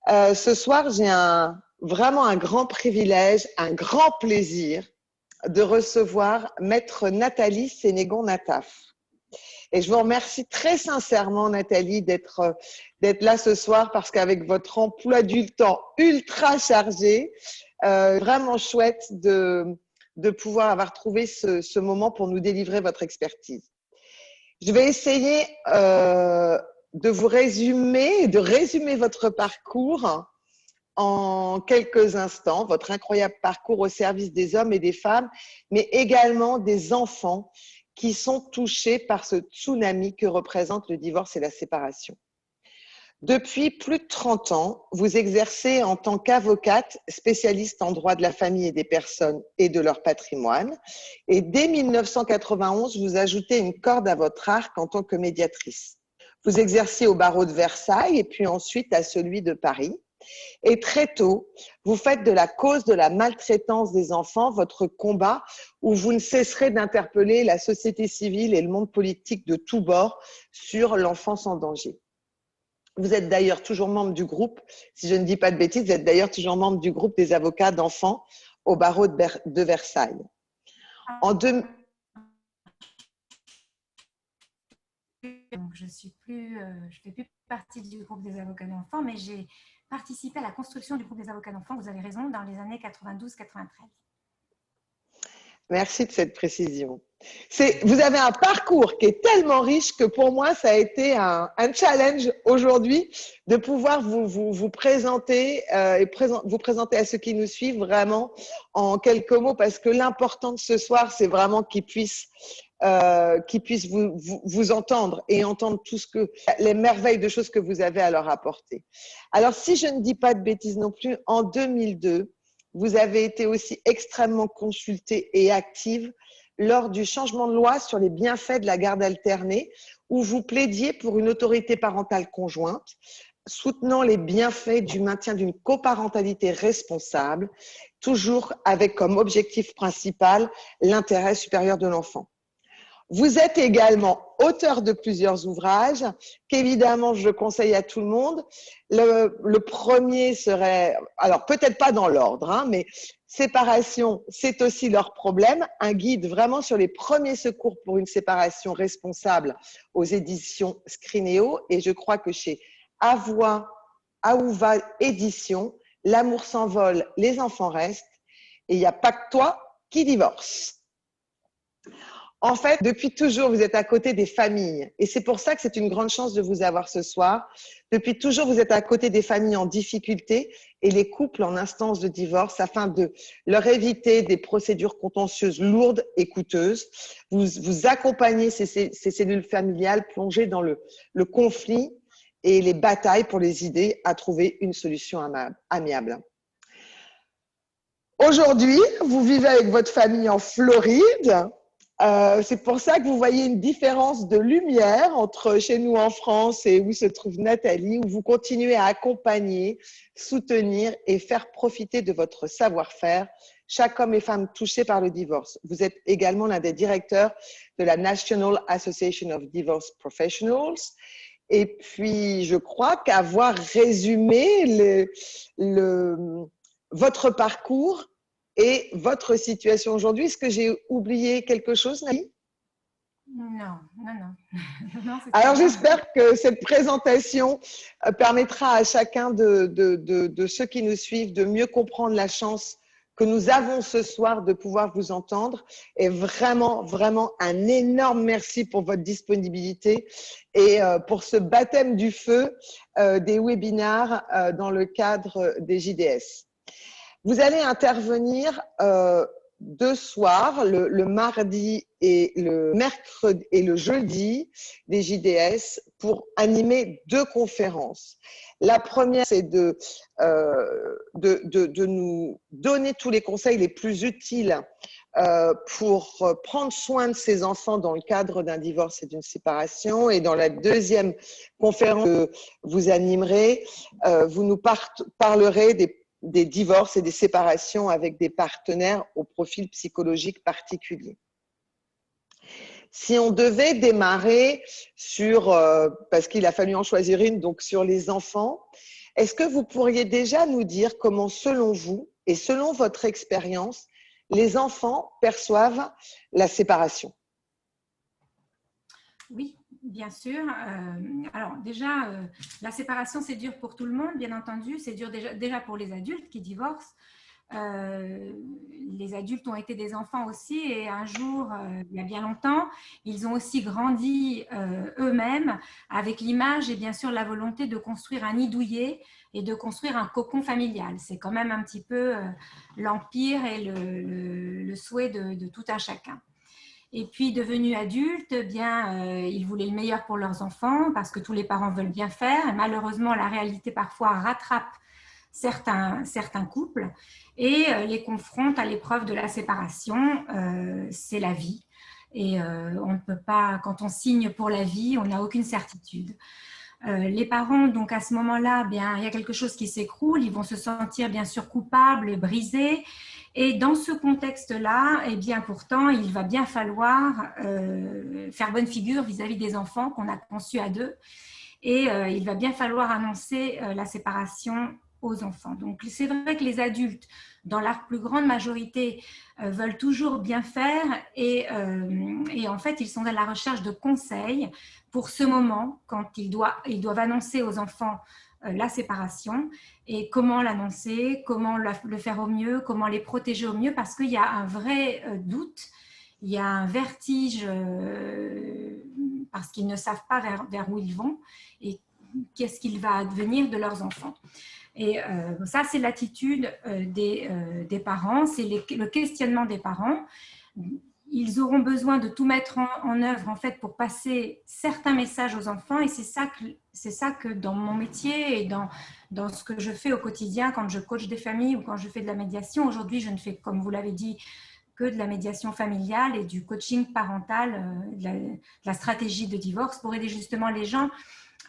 Ce soir, j'ai vraiment un grand privilège, un grand plaisir de recevoir Maître Nathalie Sénégon-Nataf. Et je vous remercie très sincèrement, Nathalie, d'être là ce soir parce qu'avec votre emploi du temps ultra chargé, vraiment chouette de pouvoir avoir trouvé ce moment pour nous délivrer votre expertise. Je vais essayer de vous résumer, de résumer votre parcours en quelques instants, votre incroyable parcours au service des hommes et des femmes, mais également des enfants qui sont touchés par ce tsunami que représente le divorce et la séparation. Depuis plus de 30 ans, vous exercez en tant qu'avocate spécialiste en droit de la famille et des personnes et de leur patrimoine. Et dès 1991, vous ajoutez une corde à votre arc en tant que médiatrice. Vous exercez au barreau de Versailles et puis ensuite à celui de Paris. Et très tôt, vous faites de la cause de la maltraitance des enfants votre combat où vous ne cesserez d'interpeller la société civile et le monde politique de tous bords sur l'enfance en danger. Vous êtes d'ailleurs toujours membre du groupe, si je ne dis pas de bêtises, vous êtes d'ailleurs toujours membre du groupe des avocats d'enfants au barreau de Versailles. Je fais plus partie du groupe des avocats d'enfants, mais j'ai participé à la construction du groupe des avocats d'enfants, vous avez raison, dans les années 92-93. Merci de cette précision. Vous avez un parcours qui est tellement riche que pour moi, ça a été un challenge aujourd'hui de pouvoir vous présenter et vous présenter à ceux qui nous suivent vraiment en quelques mots, parce que l'important de ce soir, c'est vraiment qu'ils puissent vous entendre et entendre les merveilles de choses que vous avez à leur apporter. Alors, si je ne dis pas de bêtises non plus, en 2002, vous avez été aussi extrêmement consultée et active lors du changement de loi sur les bienfaits de la garde alternée, où vous plaidiez pour une autorité parentale conjointe, soutenant les bienfaits du maintien d'une coparentalité responsable, toujours avec comme objectif principal l'intérêt supérieur de l'enfant. Vous êtes également auteur de plusieurs ouvrages qu'évidemment je conseille à tout le monde. Le premier serait, alors peut-être pas dans l'ordre, mais Séparation, c'est aussi leur problème, un guide vraiment sur les premiers secours pour une séparation responsable aux éditions Scrinéo. Et je crois que chez Aouva Édition, l'amour s'envole, les enfants restent, et il n'y a pas que toi qui divorce. En fait, depuis toujours, vous êtes à côté des familles. Et c'est pour ça que c'est une grande chance de vous avoir ce soir. Depuis toujours, vous êtes à côté des familles en difficulté et les couples en instance de divorce afin de leur éviter des procédures contentieuses lourdes et coûteuses. Vous accompagnez ces cellules familiales plongées dans le conflit et les batailles pour les aider à trouver une solution amiable. Aujourd'hui, vous vivez avec votre famille en Floride. C'est pour ça que vous voyez une différence de lumière entre chez nous en France et où se trouve Nathalie, où vous continuez à accompagner, soutenir et faire profiter de votre savoir-faire chaque homme et femme touchés par le divorce. Vous êtes également l'un des directeurs de la National Association of Divorce Professionals. Et puis, je crois qu'avoir résumé votre parcours et votre situation aujourd'hui, est-ce que j'ai oublié quelque chose, Nathalie? Non. Alors, j'espère que cette présentation permettra à chacun de ceux qui nous suivent de mieux comprendre la chance que nous avons ce soir de pouvoir vous entendre. Et vraiment, vraiment un énorme merci pour votre disponibilité et pour ce baptême du feu des webinaires dans le cadre des JDS. Vous allez intervenir deux soirs, le mardi et le mercredi et le jeudi des JDS pour animer deux conférences. La première, c'est de nous donner tous les conseils les plus utiles pour prendre soin de ses enfants dans le cadre d'un divorce et d'une séparation. Et dans la deuxième conférence que vous animerez, vous nous parlerez des divorces et des séparations avec des partenaires au profil psychologique particulier. Si on devait démarrer sur, parce qu'il a fallu en choisir une, donc sur les enfants, Est-ce que vous pourriez déjà nous dire comment, selon vous et selon votre expérience, les enfants perçoivent la séparation? Oui, bien sûr. Alors déjà, la séparation, c'est dur pour tout le monde, bien entendu. C'est dur déjà pour les adultes qui divorcent. Les adultes ont été des enfants aussi et un jour, il y a bien longtemps, ils ont aussi grandi eux-mêmes avec l'image et bien sûr la volonté de construire un nid douillet et de construire un cocon familial. C'est quand même un petit peu l'empire et le souhait de tout un chacun. Et puis, devenus adultes, eh bien, ils voulaient le meilleur pour leurs enfants parce que tous les parents veulent bien faire. Et malheureusement, la réalité parfois rattrape certains couples et les confronte à l'épreuve de la séparation. C'est la vie. Et on ne peut pas, quand on signe pour la vie, on n'a aucune certitude. Les parents, donc à ce moment-là, bien, il y a quelque chose qui s'écroule, ils vont se sentir bien sûr coupables, brisés. Et dans ce contexte-là, eh bien, pourtant, il va bien falloir faire bonne figure vis-à-vis des enfants qu'on a conçus à deux. Et il va bien falloir annoncer la séparation aux enfants. Donc, c'est vrai que les adultes, dans la plus grande majorité, veulent toujours bien faire et en fait, ils sont à la recherche de conseils pour ce moment quand ils doivent annoncer aux enfants la séparation et comment l'annoncer, comment le faire au mieux, comment les protéger au mieux parce qu'il y a un vrai doute, il y a un vertige parce qu'ils ne savent pas vers où ils vont et qu'est-ce qu'il va advenir de leurs enfants. Et ça, c'est l'attitude des parents, c'est le questionnement des parents. Ils auront besoin de tout mettre en œuvre en fait pour passer certains messages aux enfants et c'est ça que dans mon métier et dans ce que je fais au quotidien quand je coach des familles ou quand je fais de la médiation. Aujourd'hui, je ne fais, comme vous l'avez dit, que de la médiation familiale et du coaching parental, de la stratégie de divorce pour aider justement les gens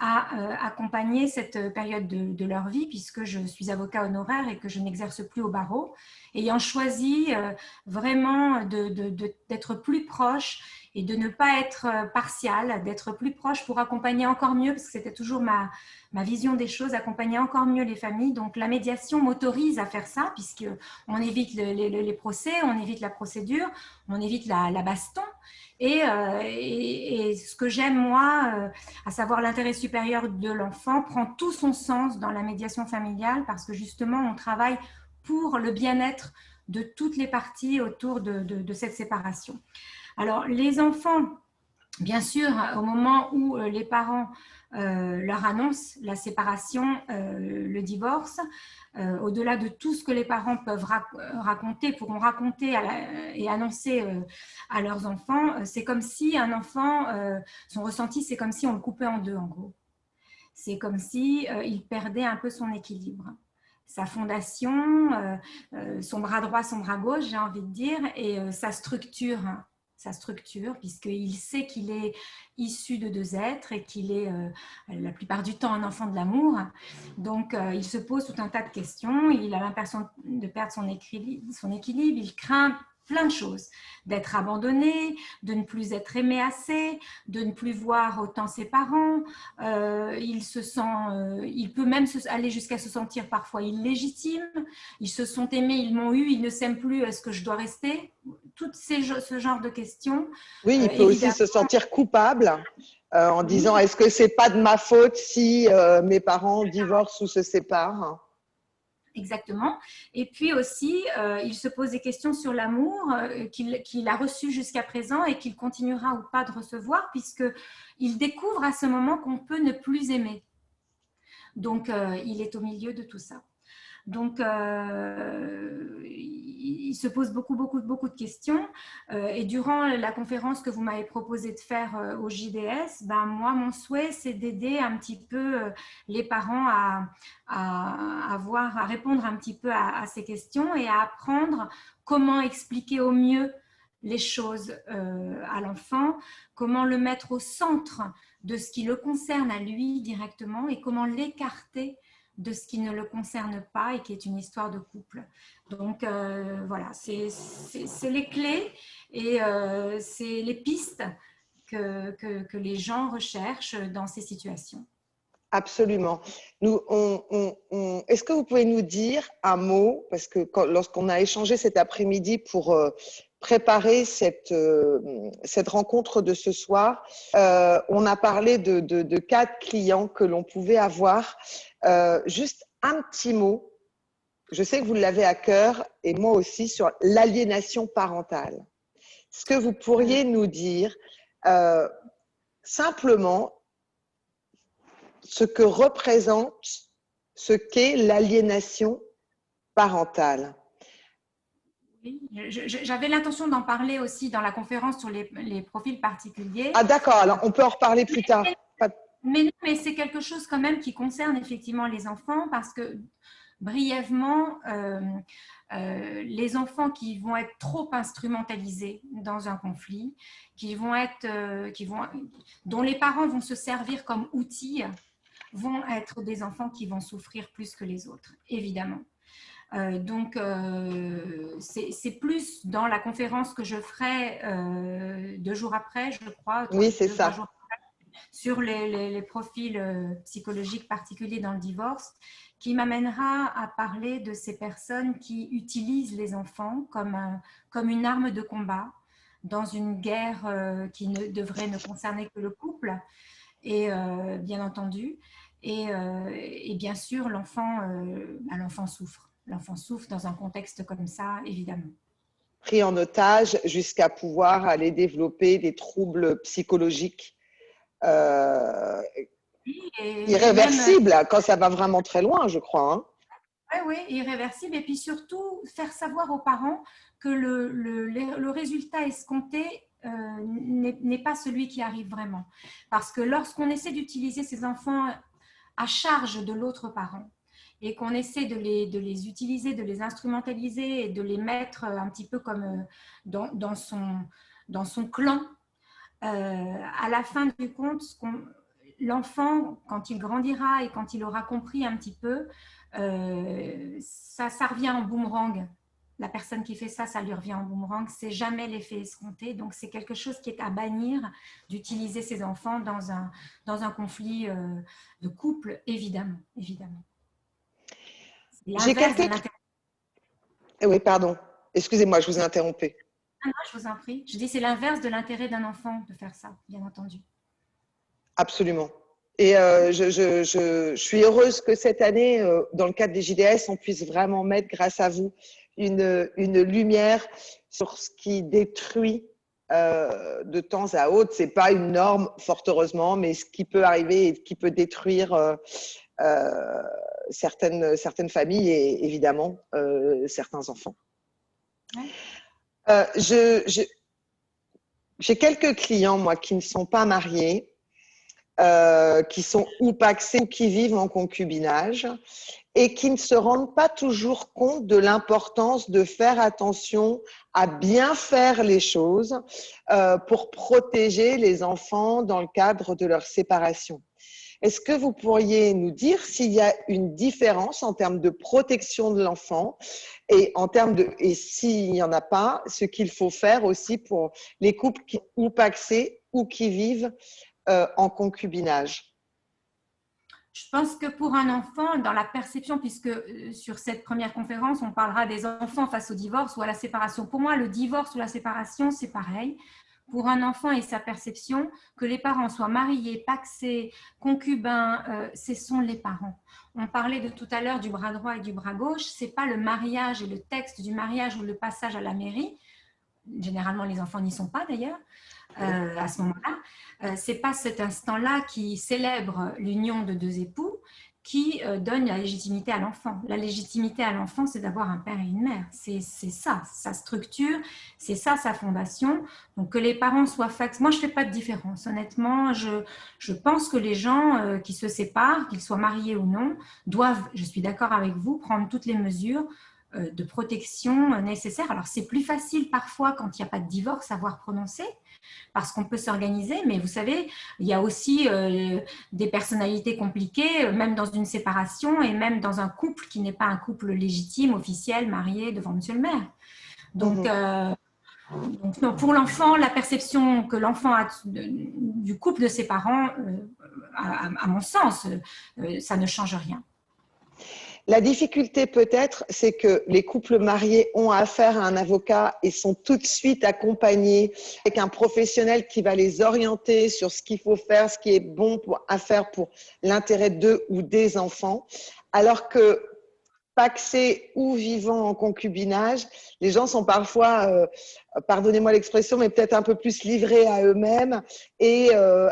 à accompagner cette période de leur vie puisque je suis avocat honoraire et que je n'exerce plus au barreau, ayant choisi vraiment d'être plus proche et de ne pas être partiale, d'être plus proche pour accompagner encore mieux, parce que c'était toujours ma vision des choses, accompagner encore mieux les familles. Donc la médiation m'autorise à faire ça, puisqu'on évite les procès, on évite la procédure, on évite la baston. Et ce que j'aime, moi, à savoir l'intérêt supérieur de l'enfant, prend tout son sens dans la médiation familiale parce que justement, on travaille pour le bien-être de toutes les parties autour de cette séparation. Alors, les enfants, bien sûr, au moment où les parents leur annoncent la séparation, le divorce, au-delà de tout ce que les parents peuvent raconter, pourront raconter et annoncer à leurs enfants, c'est comme si un enfant, son ressenti, c'est comme si on le coupait en deux, en gros. C'est comme si il perdait un peu son équilibre, sa fondation, son bras droit, son bras gauche, j'ai envie de dire, et sa structure, puisqu'il sait qu'il est issu de deux êtres et qu'il est la plupart du temps un enfant de l'amour. Donc, il se pose tout un tas de questions, il a l'impression de perdre son équilibre, il craint plein de choses, d'être abandonné, de ne plus être aimé assez, de ne plus voir autant ses parents. Il peut même aller jusqu'à se sentir parfois illégitime. Ils se sont aimés, ils m'ont eu, ils ne s'aiment plus, est-ce que je dois rester? Ce genre de questions. Oui, il peut aussi se sentir coupable en disant est-ce que c'est pas de ma faute si mes parents divorcent ou se séparent? Exactement. Et puis aussi, il se pose des questions sur l'amour qu'il a reçu jusqu'à présent et qu'il continuera ou pas de recevoir, puisqu'il découvre à ce moment qu'on peut ne plus aimer. Donc, il est au milieu de tout ça. Donc, il se pose beaucoup de questions. Et durant la conférence que vous m'avez proposé de faire au JDS, ben, moi, mon souhait, c'est d'aider un petit peu les parents à répondre un petit peu à ces questions et à apprendre comment expliquer au mieux les choses à l'enfant, comment le mettre au centre de ce qui le concerne à lui directement et comment l'écarter de ce qui ne le concerne pas et qui est une histoire de couple. Donc voilà, c'est les clés et c'est les pistes que les gens recherchent dans ces situations. Absolument. Est-ce que vous pouvez nous dire un mot, parce que lorsqu'on a échangé cet après-midi pour préparer cette rencontre de ce soir, on a parlé de 4 clients que l'on pouvait avoir. Juste un petit mot, je sais que vous l'avez à cœur, et moi aussi, sur l'aliénation parentale. Est-ce que vous pourriez nous dire simplement ce que représente, ce qu'est l'aliénation parentale? Oui, j'avais l'intention d'en parler aussi dans la conférence sur les profils particuliers. Ah d'accord, alors on peut en reparler plus tard. Mais c'est quelque chose quand même qui concerne effectivement les enfants, parce que brièvement, les enfants qui vont être trop instrumentalisés dans un conflit, dont les parents vont se servir comme outils, vont être des enfants qui vont souffrir plus que les autres, évidemment. Donc, c'est plus dans la conférence que je ferai 2 jours après, je crois. Oui, c'est ça. Sur les profils psychologiques particuliers dans le divorce, qui m'amènera à parler de ces personnes qui utilisent les enfants comme une arme de combat dans une guerre qui ne devrait ne concerner que le couple, et bien entendu. Et bien sûr, l'enfant souffre. L'enfant souffre dans un contexte comme ça, évidemment. Pris en otage jusqu'à pouvoir aller développer des troubles psychologiques irréversibles, quand ça va vraiment très loin, je crois. Oui, irréversible. Et puis surtout, faire savoir aux parents que le résultat escompté n'est pas celui qui arrive vraiment. Parce que lorsqu'on essaie d'utiliser ces enfants à charge de l'autre parent, et qu'on essaie de les utiliser, de les instrumentaliser et de les mettre un petit peu comme dans son clan, à la fin du compte, l'enfant, quand il grandira et quand il aura compris un petit peu, ça revient en boomerang. La personne qui fait ça, ça lui revient en boomerang. C'est jamais l'effet escompté. Donc, c'est quelque chose qui est à bannir, d'utiliser ses enfants dans un conflit de couple, évidemment. J'ai quelqu'un qui... Oui, pardon. Excusez-moi, je vous ai interrompu. Ah non, je vous en prie. Je dis c'est l'inverse de l'intérêt d'un enfant de faire ça, bien entendu. Absolument. Et je suis heureuse que cette année, dans le cadre des JDS, on puisse vraiment mettre, grâce à vous, une lumière sur ce qui détruit de temps à autre. Ce n'est pas une norme, fort heureusement, mais ce qui peut arriver et qui peut détruire certaines familles et évidemment certains enfants. Ouais. J'ai quelques clients, moi, qui ne sont pas mariés, qui sont ou pacsés ou qui vivent en concubinage et qui ne se rendent pas toujours compte de l'importance de faire attention à bien faire les choses pour protéger les enfants dans le cadre de leur séparation. Est-ce que vous pourriez nous dire s'il y a une différence en termes de protection de l'enfant et s'il n'y en a pas, ce qu'il faut faire aussi pour les couples qui ou pacsés ou qui vivent en concubinage? Je pense que pour un enfant, dans la perception, puisque sur cette première conférence, on parlera des enfants face au divorce ou à la séparation. Pour moi, le divorce ou la séparation, c'est pareil. Pour un enfant et sa perception, que les parents soient mariés, pacsés, concubins, ce sont les parents. On parlait de tout à l'heure du bras droit et du bras gauche. Ce n'est pas le mariage et le texte du mariage ou le passage à la mairie. Généralement, les enfants n'y sont pas d'ailleurs. À ce moment-là, c'est pas cet instant-là qui célèbre l'union de 2 époux qui donne la légitimité à l'enfant. La légitimité à l'enfant, c'est d'avoir un père et une mère. C'est ça, sa structure, c'est ça, sa fondation. Donc que les parents soient fax. Moi, je fais pas de différence. Honnêtement, je pense que les gens qui se séparent, qu'ils soient mariés ou non, doivent, je suis d'accord avec vous, prendre toutes les mesures de protection nécessaires. Alors, c'est plus facile parfois quand il n'y a pas de divorce à voir prononcé, parce qu'on peut s'organiser, mais vous savez, il y a aussi des personnalités compliquées, même dans une séparation et même dans un couple qui n'est pas un couple légitime, officiel, marié devant monsieur le maire. Donc, Donc, non, pour l'enfant, la perception que l'enfant a du couple de ses parents, à mon sens, ça ne change rien. La difficulté peut-être, c'est que les couples mariés ont affaire à un avocat et sont tout de suite accompagnés avec un professionnel qui va les orienter sur ce qu'il faut faire, ce qui est bon à faire pour l'intérêt d'eux ou des enfants. Alors que pacsés ou vivant en concubinage, les gens sont parfois, pardonnez-moi l'expression, mais peut-être un peu plus livrés à eux-mêmes et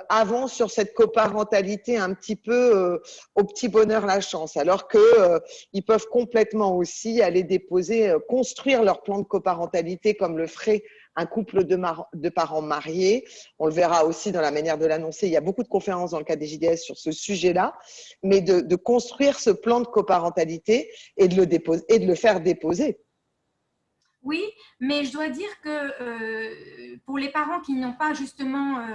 avancent sur cette coparentalité un petit peu au petit bonheur la chance, alors qu'ils peuvent complètement aussi aller déposer, construire leur plan de coparentalité comme le ferait un couple de parents mariés. On le verra aussi dans la manière de l'annoncer. Il y a beaucoup de conférences dans le cadre des JDS sur ce sujet-là, mais de construire ce plan de coparentalité et de le faire déposer. Oui, mais je dois dire que pour les parents qui n'ont pas justement,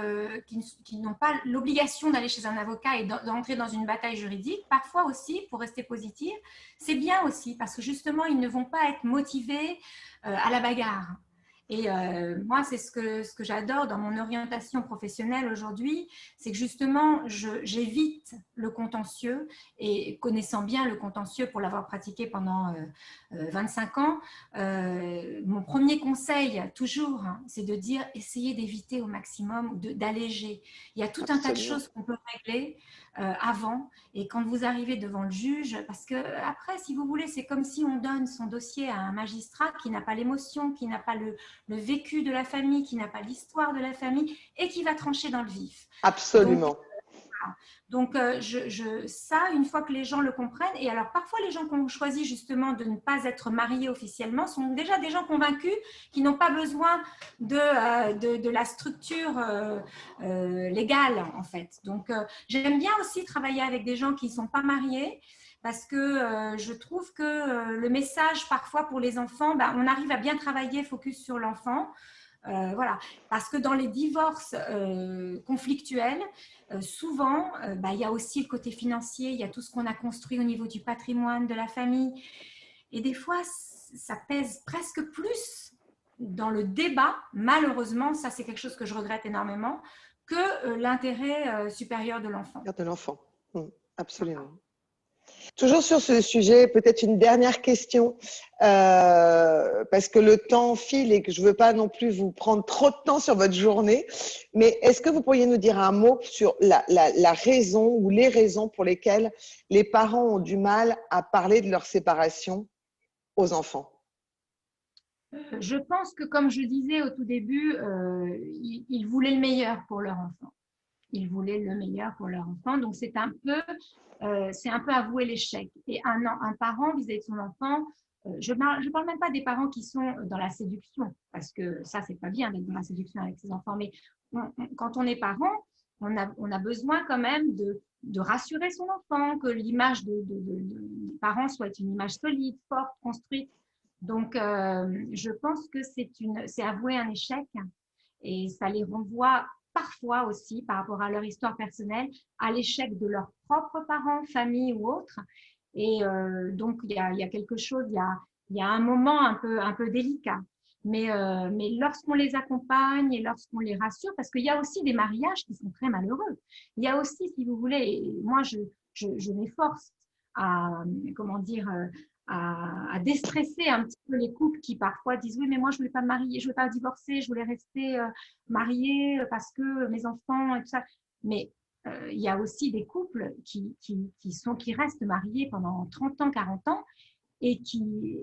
qui n'ont pas l'obligation d'aller chez un avocat et d'entrer dans une bataille juridique, parfois aussi, pour rester positif, c'est bien aussi parce que justement, ils ne vont pas être motivés à la bagarre. Et moi, c'est ce que j'adore dans mon orientation professionnelle aujourd'hui, c'est que justement, j'évite le contentieux et connaissant bien le contentieux pour l'avoir pratiqué pendant 25 ans, mon premier conseil, toujours, hein, c'est de dire essayez d'éviter au maximum, d'alléger. Il y a tout un tas de choses qu'on peut régler avant et quand vous arrivez devant le juge, parce que après, si vous voulez, c'est comme si on donne son dossier à un magistrat qui n'a pas l'émotion, qui n'a pas le vécu de la famille, qui n'a pas l'histoire de la famille et qui va trancher dans le vif. Absolument. Donc, ça, une fois que les gens le comprennent, et alors parfois les gens qui ont choisi justement de ne pas être mariés officiellement sont déjà des gens convaincus qui n'ont pas besoin de la structure légale en fait. Donc, j'aime bien aussi travailler avec des gens qui ne sont pas mariés parce que je trouve que le message parfois pour les enfants, on arrive à bien travailler focus sur l'enfant. Voilà, parce que dans les divorces conflictuels, souvent, il y a aussi le côté financier, il y a tout ce qu'on a construit au niveau du patrimoine de la famille. Et des fois, ça pèse presque plus dans le débat, malheureusement, ça c'est quelque chose que je regrette énormément, que l'intérêt supérieur de l'enfant. De l'enfant, absolument. Toujours sur ce sujet, peut-être une dernière question, parce que le temps file et que je ne veux pas non plus vous prendre trop de temps sur votre journée, mais est-ce que vous pourriez nous dire un mot sur la raison ou les raisons pour lesquelles les parents ont du mal à parler de leur séparation aux enfants? Je pense que, comme je disais au tout début, ils voulaient le meilleur pour leur enfant. Ils voulaient le meilleur pour leur enfant, donc c'est un peu avouer l'échec. Et un parent vis-à-vis de son enfant, je ne parle même pas des parents qui sont dans la séduction, parce que ça, c'est pas bien d'être dans la séduction avec ses enfants, mais quand on est parent, on a besoin quand même de rassurer son enfant, que l'image de parents soit une image solide, forte, construite. Donc, je pense que c'est avouer un échec et ça les renvoie parfois aussi, par rapport à leur histoire personnelle, à l'échec de leurs propres parents, famille ou autres. Et donc, il y a quelque chose, il y a un moment un peu délicat. Mais lorsqu'on les accompagne et lorsqu'on les rassure, parce qu'il y a aussi des mariages qui sont très malheureux. Il y a aussi, si vous voulez, moi, je m'efforce à, comment dire, à déstresser un petit peu les couples qui parfois disent oui, mais moi, je ne voulais pas me marier, je ne voulais pas divorcer, je voulais rester mariée parce que mes enfants et tout ça. Mais il y a aussi des couples qui restent mariés pendant 30 ans, 40 ans et qui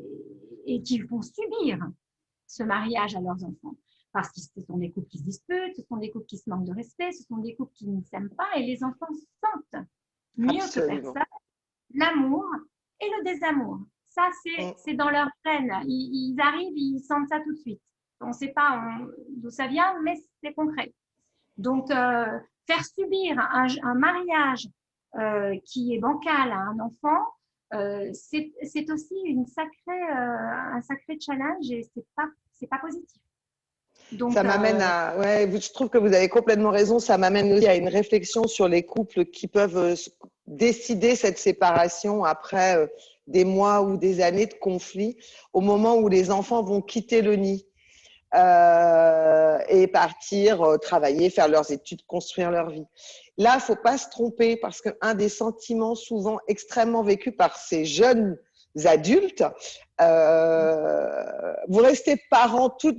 font subir ce mariage à leurs enfants. Parce que ce sont des couples qui se disputent, ce sont des couples qui se manquent de respect, ce sont des couples qui ne s'aiment pas et les enfants sentent mieux que personne l'amour et le désamour. Ça, c'est dans leur gène. Ils arrivent, ils sentent ça tout de suite. On ne sait pas d'où ça vient, mais c'est concret. Donc, faire subir un mariage qui est bancal à un enfant, c'est aussi un sacré challenge et c'est pas positif. Donc, ça m'amène à… Ouais, je trouve que vous avez complètement raison. Ça m'amène aussi à une réflexion sur les couples qui peuvent décider cette séparation après des mois ou des années de conflit, au moment où les enfants vont quitter le nid. et partir travailler, faire leurs études, construire leur vie. Là, il ne faut pas se tromper parce qu'un des sentiments souvent extrêmement vécus par ces jeunes adultes, vous resterez parents toute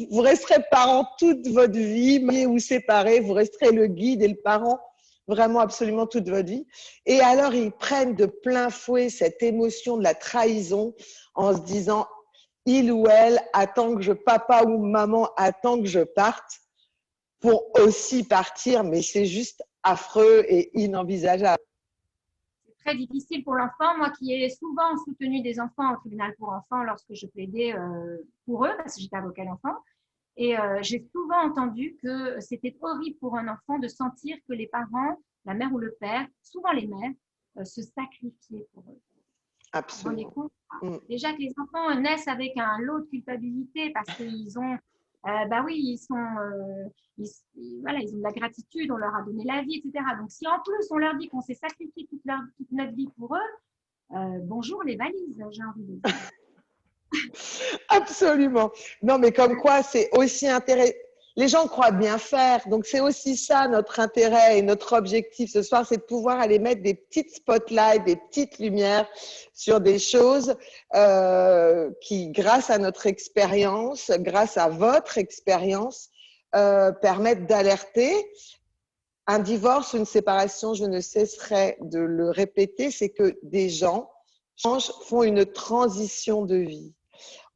votre vie, mariés ou séparés, vous resterez le guide et le parent vraiment absolument toute votre vie. Et alors, ils prennent de plein fouet cette émotion de la trahison en se disant, il ou elle attend que papa ou maman attend que je parte pour aussi partir, mais c'est juste affreux et inenvisageable. C'est très difficile pour l'enfant. Moi qui ai souvent soutenu des enfants au tribunal pour enfants lorsque je plaidais pour eux, parce que j'étais avocat d'enfant, et j'ai souvent entendu que c'était horrible pour un enfant de sentir que les parents, la mère ou le père, souvent les mères, se sacrifiaient pour eux. Absolument. Déjà que les enfants naissent avec un lot de culpabilité parce qu'ils ont, ils ont de la gratitude, on leur a donné la vie, etc. Donc si en plus on leur dit qu'on s'est sacrifié toute notre vie pour eux, bonjour les valises, j'ai envie de dire. Absolument. Non, mais comme quoi, c'est aussi intéressant. Les gens croient bien faire, donc c'est aussi ça notre intérêt et notre objectif ce soir, c'est de pouvoir aller mettre des petites spotlights, des petites lumières sur des choses qui, grâce à notre expérience, grâce à votre expérience, permettent d'alerter. Un divorce, une séparation, je ne cesserai de le répéter, c'est que des gens font une transition de vie.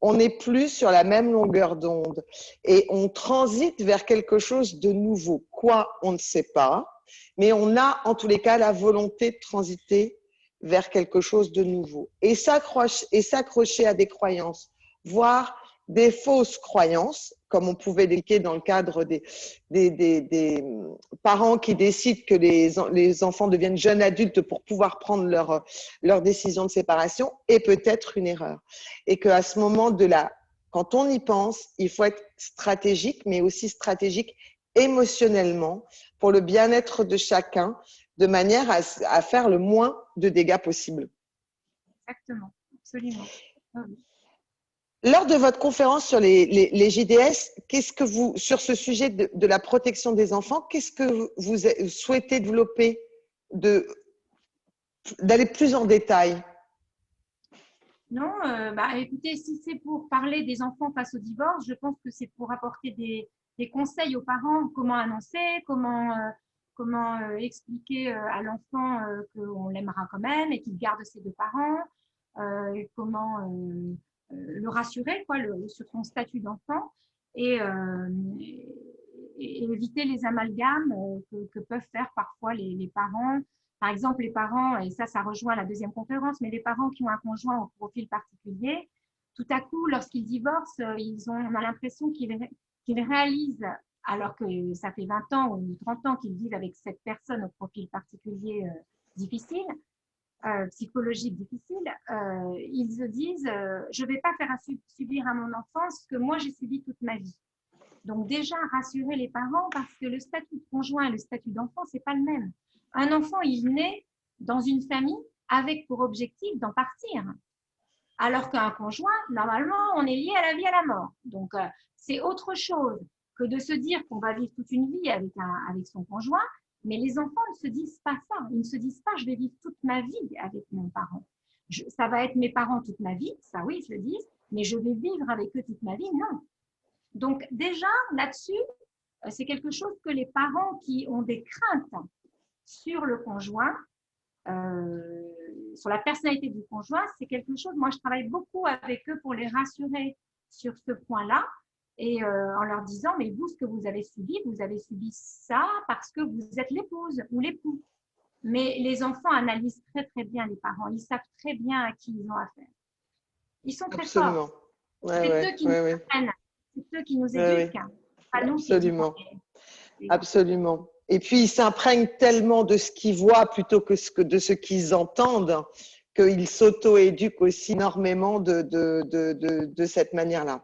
On n'est plus sur la même longueur d'onde et on transite vers quelque chose de nouveau. Quoi, on ne sait pas, mais on a en tous les cas la volonté de transiter vers quelque chose de nouveau et s'accrocher à des croyances, voire des fausses croyances, comme on pouvait l'évoquer dans le cadre des parents qui décident que les enfants deviennent jeunes adultes pour pouvoir prendre leur décision de séparation, est peut-être une erreur. Et qu'à ce moment quand on y pense, il faut être stratégique, mais aussi stratégique émotionnellement pour le bien-être de chacun, de manière à faire le moins de dégâts possible. Exactement, absolument. Lors de votre conférence sur les JDS, sur ce sujet de la protection des enfants, qu'est-ce que vous souhaitez développer, d'aller plus en détail? Non, écoutez, si c'est pour parler des enfants face au divorce, je pense que c'est pour apporter des conseils aux parents, comment annoncer, comment expliquer à l'enfant qu'on l'aimera quand même et qu'il garde ses deux parents, comment le rassurer sur son statut d'enfant et éviter les amalgames que peuvent faire parfois les parents. Par exemple, les parents, et ça rejoint la deuxième conférence, mais les parents qui ont un conjoint au profil particulier, tout à coup, lorsqu'ils divorcent, on a l'impression qu'ils réalisent, alors que ça fait 20 ans ou 30 ans qu'ils vivent avec cette personne au profil particulier difficile, psychologique difficile, ils se disent je ne vais pas faire subir à mon enfant ce que moi j'ai subi toute ma vie. Donc déjà, rassurer les parents parce que le statut de conjoint et le statut d'enfant, ce n'est pas le même. Un enfant, il naît dans une famille avec pour objectif d'en partir. Alors qu'un conjoint, normalement, on est lié à la vie, à la mort. Donc, c'est autre chose que de se dire qu'on va vivre toute une vie avec son conjoint. Mais les enfants ne se disent pas ça. Ils ne se disent pas, je vais vivre toute ma vie avec mon parent. Ça va être mes parents toute ma vie, ça oui, ils se le disent. Mais je vais vivre avec eux toute ma vie, non. Donc, déjà, là-dessus, c'est quelque chose que les parents qui ont des craintes sur le conjoint, sur la personnalité du conjoint, c'est quelque chose, moi je travaille beaucoup avec eux pour les rassurer sur ce point-là et en leur disant, mais vous, ce que vous avez subi ça parce que vous êtes l'épouse ou l'époux. Mais les enfants analysent très très bien les parents, ils savent très bien à qui ils ont affaire. Ils sont très forts. C'est eux qui nous apprennent, c'est eux qui nous éduquent. Absolument. Absolument. Et puis, ils s'imprègnent tellement de ce qu'ils voient plutôt que de ce qu'ils entendent qu'ils s'auto-éduquent aussi énormément de cette manière-là.